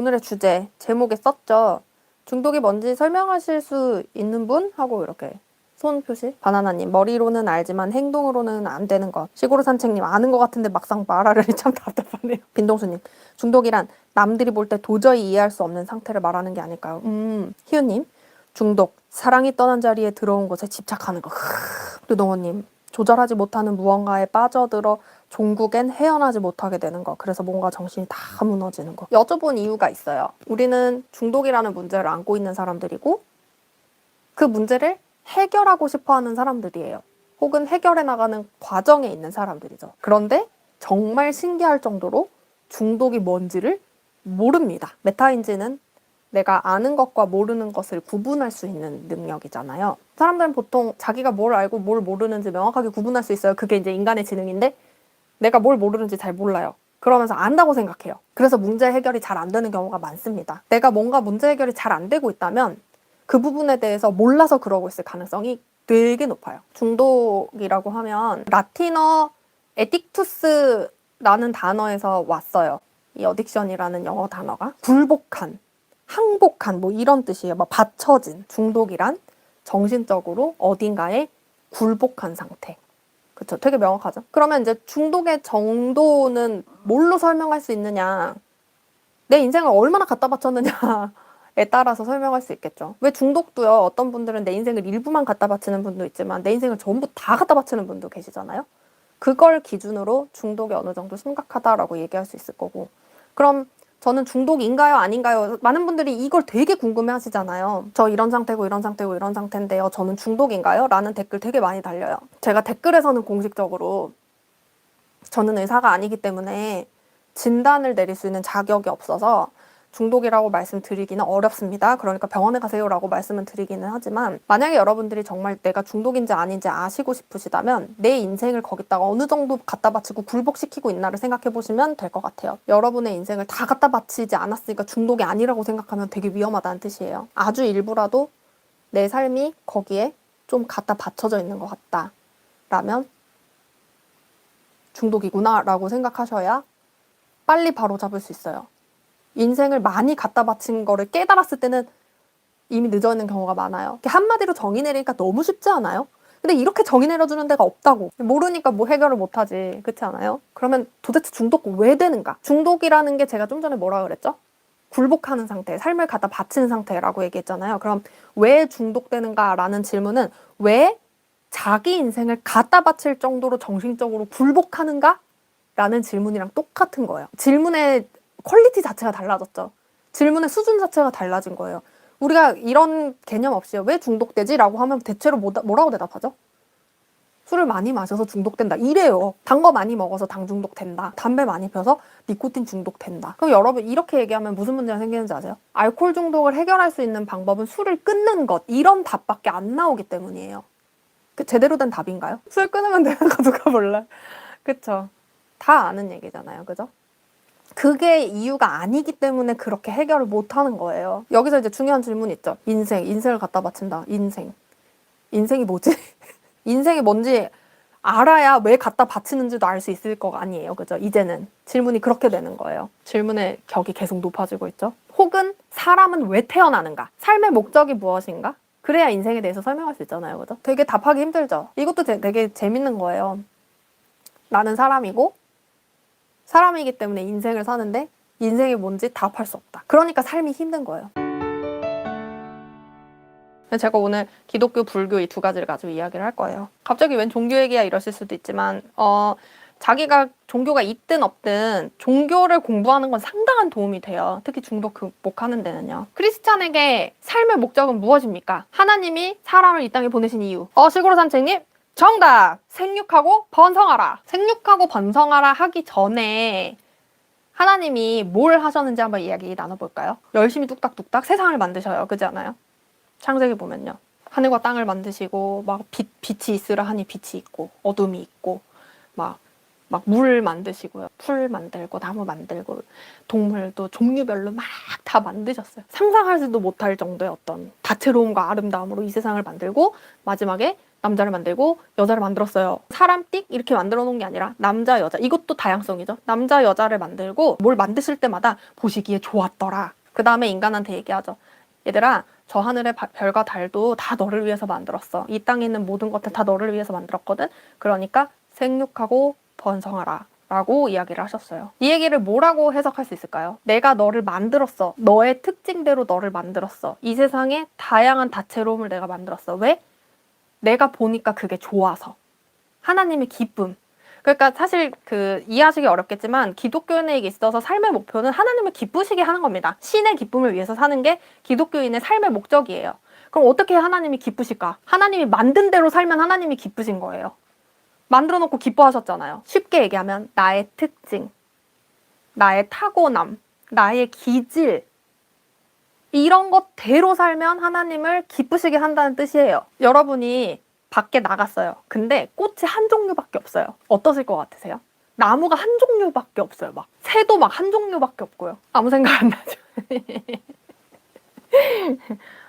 오늘의 주제 제목에 썼죠. 중독이 뭔지 설명하실 수 있는 분? 하고 이렇게 손 표시. 바나나님, 머리로는 알지만 행동으로는 안 되는 것. 시골 산책님, 아는 것 같은데 막상 말하려니 참 답답하네요. 빈동수님, 중독이란 남들이 볼 때 도저히 이해할 수 없는 상태를 말하는 게 아닐까요? 희우님, 중독, 사랑이 떠난 자리에 들어온 것에 집착하는 거. 류동호님, 조절하지 못하는 무언가에 빠져들어 종국엔 헤어나지 못하게 되는 거. 그래서 뭔가 정신이 다 무너지는 거. 여쭤본 이유가 있어요. 우리는 중독이라는 문제를 안고 있는 사람들이고 그 문제를 해결하고 싶어하는 사람들이에요. 혹은 해결해 나가는 과정에 있는 사람들이죠. 그런데 정말 신기할 정도로 중독이 뭔지를 모릅니다. 메타인지는 내가 아는 것과 모르는 것을 구분할 수 있는 능력이잖아요. 사람들은 보통 자기가 뭘 알고 뭘 모르는지 명확하게 구분할 수 있어요. 그게 이제 인간의 지능인데 내가 뭘 모르는지 잘 몰라요. 그러면서 안다고 생각해요. 그래서 문제 해결이 잘 안 되는 경우가 많습니다. 내가 뭔가 문제 해결이 잘 안 되고 있다면 그 부분에 대해서 몰라서 그러고 있을 가능성이 되게 높아요. 중독이라고 하면 라틴어 에딕투스라는 단어에서 왔어요. 이 어딕션이라는 영어 단어가 굴복한, 항복한 뭐 이런 뜻이에요. 막 받쳐진. 중독이란 정신적으로 어딘가에 굴복한 상태. 그쵸. 되게 명확하죠. 그러면 이제 중독의 정도는 뭘로 설명할 수 있느냐. 내 인생을 얼마나 갖다 바쳤느냐에 따라서 설명할 수 있겠죠. 왜 중독도요. 어떤 분들은 내 인생을 일부만 갖다 바치는 분도 있지만 내 인생을 전부 다 갖다 바치는 분도 계시잖아요. 그걸 기준으로 중독이 어느 정도 심각하다라고 얘기할 수 있을 거고. 그럼 저는 중독인가요? 아닌가요? 많은 분들이 이걸 되게 궁금해 하시잖아요. 저 이런 상태고 이런 상태고 이런 상태인데요. 저는 중독인가요? 라는 댓글 되게 많이 달려요. 제가 댓글에서는 공식적으로 저는 의사가 아니기 때문에 진단을 내릴 수 있는 자격이 없어서 중독이라고 말씀드리기는 어렵습니다. 그러니까 병원에 가세요라고 말씀을 드리기는 하지만 만약에 여러분들이 정말 내가 중독인지 아닌지 아시고 싶으시다면 내 인생을 거기다가 어느 정도 갖다 바치고 굴복시키고 있나를 생각해 보시면 될 것 같아요. 여러분의 인생을 다 갖다 바치지 않았으니까 중독이 아니라고 생각하면 되게 위험하다는 뜻이에요. 아주 일부라도 내 삶이 거기에 좀 갖다 바쳐져 있는 것 같다 라면 중독이구나 라고 생각하셔야 빨리 바로 잡을 수 있어요. 인생을 많이 갖다 바친 거를 깨달았을 때는 이미 늦어 있는 경우가 많아요. 한마디로 정의 내리니까 너무 쉽지 않아요? 근데 이렇게 정의 내려주는 데가 없다고. 모르니까 뭐 해결을 못하지. 그렇지 않아요? 그러면 도대체 중독 왜 되는가? 중독이라는 게 제가 좀 전에 뭐라 그랬죠? 굴복하는 상태, 삶을 갖다 바치는 상태라고 얘기했잖아요. 그럼 왜 중독되는가라는 질문은 왜 자기 인생을 갖다 바칠 정도로 정신적으로 굴복하는가? 라는 질문이랑 똑같은 거예요. 질문의 퀄리티 자체가 달라졌죠. 질문의 수준 자체가 달라진 거예요. 우리가 이런 개념 없이요. 왜 중독되지? 라고 하면 대체로 뭐라고 대답하죠? 술을 많이 마셔서 중독된다. 이래요. 단 거 많이 먹어서 당 중독된다. 담배 많이 펴서 니코틴 중독된다. 그럼 여러분 이렇게 얘기하면 무슨 문제가 생기는지 아세요? 알코올 중독을 해결할 수 있는 방법은 술을 끊는 것. 이런 답밖에 안 나오기 때문이에요. 그 제대로 된 답인가요? 술 끊으면 되는 거 누가 몰라. 그쵸? 다 아는 얘기잖아요. 그죠? 그게 이유가 아니기 때문에 그렇게 해결을 못하는 거예요. 여기서 이제 중요한 질문이 있죠. 인생을 갖다 바친다. 인생이 뭐지? 인생이 뭔지 알아야 왜 갖다 바치는지도 알 수 있을 거 아니에요. 그죠? 이제는 질문이 그렇게 되는 거예요. 질문의 격이 계속 높아지고 있죠. 혹은 사람은 왜 태어나는가? 삶의 목적이 무엇인가? 그래야 인생에 대해서 설명할 수 있잖아요. 그죠? 되게 답하기 힘들죠. 이것도 되게 재밌는 거예요. 나는 사람이기 때문에 인생을 사는데 인생이 뭔지 답할 수 없다. 그러니까 삶이 힘든 거예요. 제가 오늘 기독교, 불교 이 두 가지를 가지고 이야기를 할 거예요. 갑자기 웬 종교 얘기야 이러실 수도 있지만 자기가 종교가 있든 없든 종교를 공부하는 건 상당한 도움이 돼요. 특히 중독 극복하는 데는요. 크리스찬에게 삶의 목적은 무엇입니까? 하나님이 사람을 이 땅에 보내신 이유. 시골 산책님? 정답! 생육하고 번성하라. 생육하고 번성하라 하기 전에 하나님이 뭘 하셨는지 한번 이야기 나눠볼까요? 열심히 뚝딱뚝딱 세상을 만드셔요. 그렇지 않아요? 창세기 보면요. 하늘과 땅을 만드시고 막 빛이 있으라 하니 빛이 있고 어둠이 있고 막 물 만드시고요. 풀 만들고 나무 만들고 동물도 종류별로 막 다 만드셨어요. 상상하지도 못할 정도의 어떤 다채로움과 아름다움으로 이 세상을 만들고 마지막에 남자를 만들고 여자를 만들었어요. 사람 띡 이렇게 만들어 놓은 게 아니라 남자, 여자. 이것도 다양성이죠. 남자, 여자를 만들고 뭘 만드실 때마다 보시기에 좋았더라. 그 다음에 인간한테 얘기하죠. 얘들아, 저 하늘의 별과 달도 다 너를 위해서 만들었어. 이 땅에 있는 모든 것들 다 너를 위해서 만들었거든. 그러니까 생육하고 번성하라. 라고 이야기를 하셨어요. 이 얘기를 뭐라고 해석할 수 있을까요? 내가 너를 만들었어. 너의 특징대로 너를 만들었어. 이 세상에 다양한 다채로움을 내가 만들었어. 왜? 내가 보니까 그게 좋아서. 하나님의 기쁨. 그러니까 사실 이해하시기 어렵겠지만 기독교인에게 있어서 삶의 목표는 하나님을 기쁘시게 하는 겁니다. 신의 기쁨을 위해서 사는 게 기독교인의 삶의 목적이에요. 그럼 어떻게 하나님이 기쁘실까? 하나님이 만든 대로 살면 하나님이 기쁘신 거예요. 만들어 놓고 기뻐하셨잖아요. 쉽게 얘기하면 나의 특징, 나의 타고남, 나의 기질, 이런 것대로 살면 하나님을 기쁘시게 한다는 뜻이에요. 여러분이 밖에 나갔어요. 근데 꽃이 한 종류밖에 없어요. 어떠실 것 같으세요? 나무가 한 종류밖에 없어요. 막 새도 막 한 종류밖에 없고요. 아무 생각 안 나죠?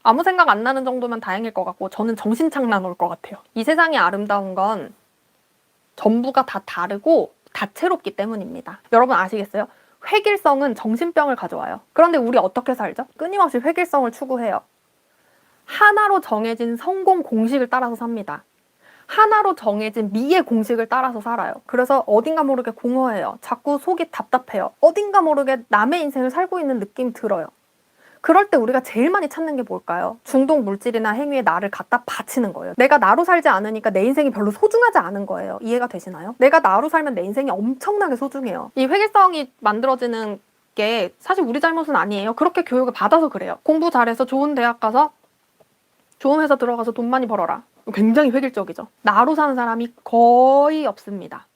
아무 생각 안 나는 정도면 다행일 것 같고 저는 정신착란 올 것 같아요. 이 세상이 아름다운 건 전부가 다 다르고 다채롭기 때문입니다. 여러분 아시겠어요? 획일성은 정신병을 가져와요. 그런데 우리 어떻게 살죠? 끊임없이 획일성을 추구해요. 하나로 정해진 성공 공식을 따라서 삽니다. 하나로 정해진 미의 공식을 따라서 살아요. 그래서 어딘가 모르게 공허해요. 자꾸 속이 답답해요. 어딘가 모르게 남의 인생을 살고 있는 느낌이 들어요. 그럴 때 우리가 제일 많이 찾는 게 뭘까요? 중독 물질이나 행위에 나를 갖다 바치는 거예요. 내가 나로 살지 않으니까 내 인생이 별로 소중하지 않은 거예요. 이해가 되시나요? 내가 나로 살면 내 인생이 엄청나게 소중해요. 이 획일성이 만들어지는 게 사실 우리 잘못은 아니에요. 그렇게 교육을 받아서 그래요. 공부 잘해서 좋은 대학 가서 좋은 회사 들어가서 돈 많이 벌어라. 굉장히 획일적이죠. 나로 사는 사람이 거의 없습니다.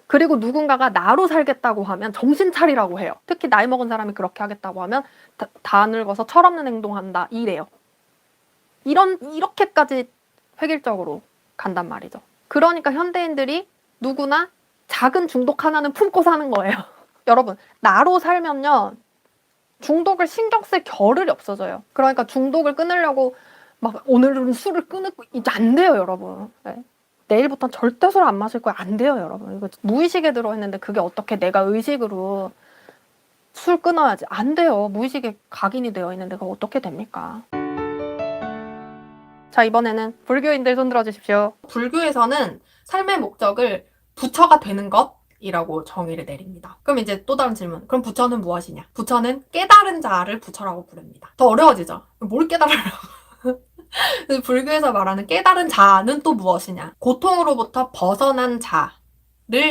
그리고 누군가가 나로 살겠다고 하면 정신 차리라고 해요. 특히 나이 먹은 사람이 그렇게 하겠다고 하면 다 늙어서 철없는 행동한다 이래요. 이렇게까지 획일적으로 간단 말이죠. 그러니까 현대인들이 누구나 작은 중독 하나는 품고 사는 거예요. 여러분, 나로 살면요 중독을 신경 쓸 겨를이 없어져요. 그러니까 중독을 끊으려고 막 오늘은 술을 끊고 이제 안 돼요, 여러분. 네. 내일부터는 절대 술 안 마실 거야. 안 돼요, 여러분. 이거 무의식에 들어있는데 그게 어떻게 내가 의식으로 술 끊어야지. 안 돼요. 무의식에 각인이 되어 있는데 그거 어떻게 됩니까? 자, 이번에는 불교인들 손 들어주십시오. 불교에서는 삶의 목적을 부처가 되는 것이라고 정의를 내립니다. 그럼 이제 또 다른 질문. 그럼 부처는 무엇이냐? 부처는 깨달은 자를 부처라고 부릅니다. 더 어려워지죠? 뭘 깨달으려고? 불교에서 말하는 깨달은 자는 또 무엇이냐? 고통으로부터 벗어난 자를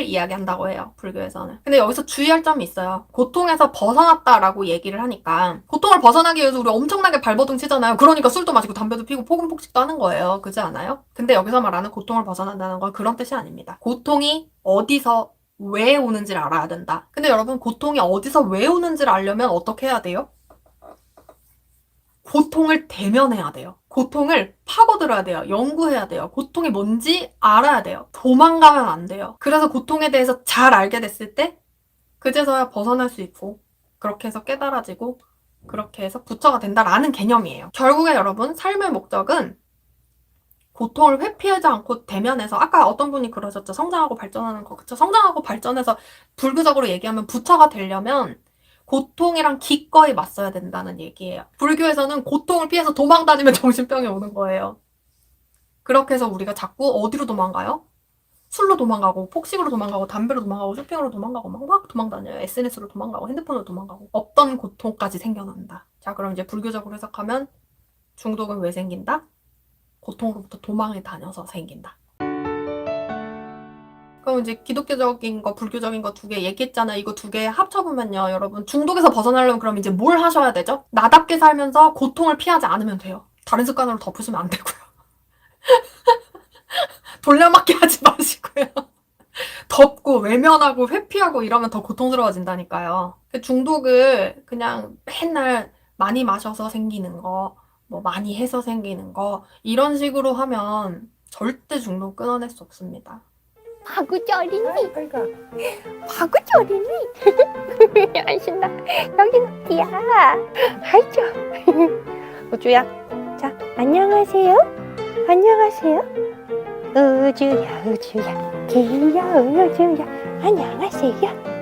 이야기한다고 해요. 불교에서는. 근데 여기서 주의할 점이 있어요. 고통에서 벗어났다라고 얘기를 하니까 고통을 벗어나기 위해서 우리 엄청나게 발버둥 치잖아요. 그러니까 술도 마시고 담배도 피고 포근폭식도 하는 거예요. 그렇지 않아요? 근데 여기서 말하는 고통을 벗어난다는 건 그런 뜻이 아닙니다. 고통이 어디서 왜 오는지를 알아야 된다. 근데 여러분 고통이 어디서 왜 오는지를 알려면 어떻게 해야 돼요? 고통을 대면해야 돼요. 고통을 파고들어야 돼요. 연구해야 돼요. 고통이 뭔지 알아야 돼요. 도망가면 안 돼요. 그래서 고통에 대해서 잘 알게 됐을 때 그제서야 벗어날 수 있고 그렇게 해서 깨달아지고 그렇게 해서 부처가 된다라는 개념이에요. 결국에 여러분 삶의 목적은 고통을 회피하지 않고 대면해서 아까 어떤 분이 그러셨죠. 성장하고 발전하는 거. 그쵸? 성장하고 발전해서 불교적으로 얘기하면 부처가 되려면 고통이랑 기꺼이 맞서야 된다는 얘기예요. 불교에서는 고통을 피해서 도망 다니면 정신병이 오는 거예요. 그렇게 해서 우리가 자꾸 어디로 도망가요? 술로 도망가고, 폭식으로 도망가고, 담배로 도망가고, 쇼핑으로 도망가고, 막 도망 다녀요. SNS로 도망가고, 핸드폰으로 도망가고. 없던 고통까지 생겨난다. 자, 그럼 이제 불교적으로 해석하면 중독은 왜 생긴다? 고통으로부터 도망을 다녀서 생긴다. 그럼 이제 기독교적인 거, 불교적인 거 두 개 얘기했잖아요. 이거 두 개 합쳐보면요. 여러분 중독에서 벗어나려면 그럼 이제 뭘 하셔야 되죠? 나답게 살면서 고통을 피하지 않으면 돼요. 다른 습관으로 덮으시면 안 되고요. 돌려막기 하지 마시고요. 덮고 외면하고 회피하고 이러면 더 고통스러워진다니까요. 중독을 그냥 맨날 많이 마셔서 생기는 거, 뭐 많이 해서 생기는 거 이런 식으로 하면 절대 중독 끊어낼 수 없습니다. 바구절이니? 바구절이니? 안 신나. 여긴 어디야? 아이죠. 우주야. 자, 안녕하세요. 안녕하세요. 우주야 우주야 귀여운 우주야 안녕하세요.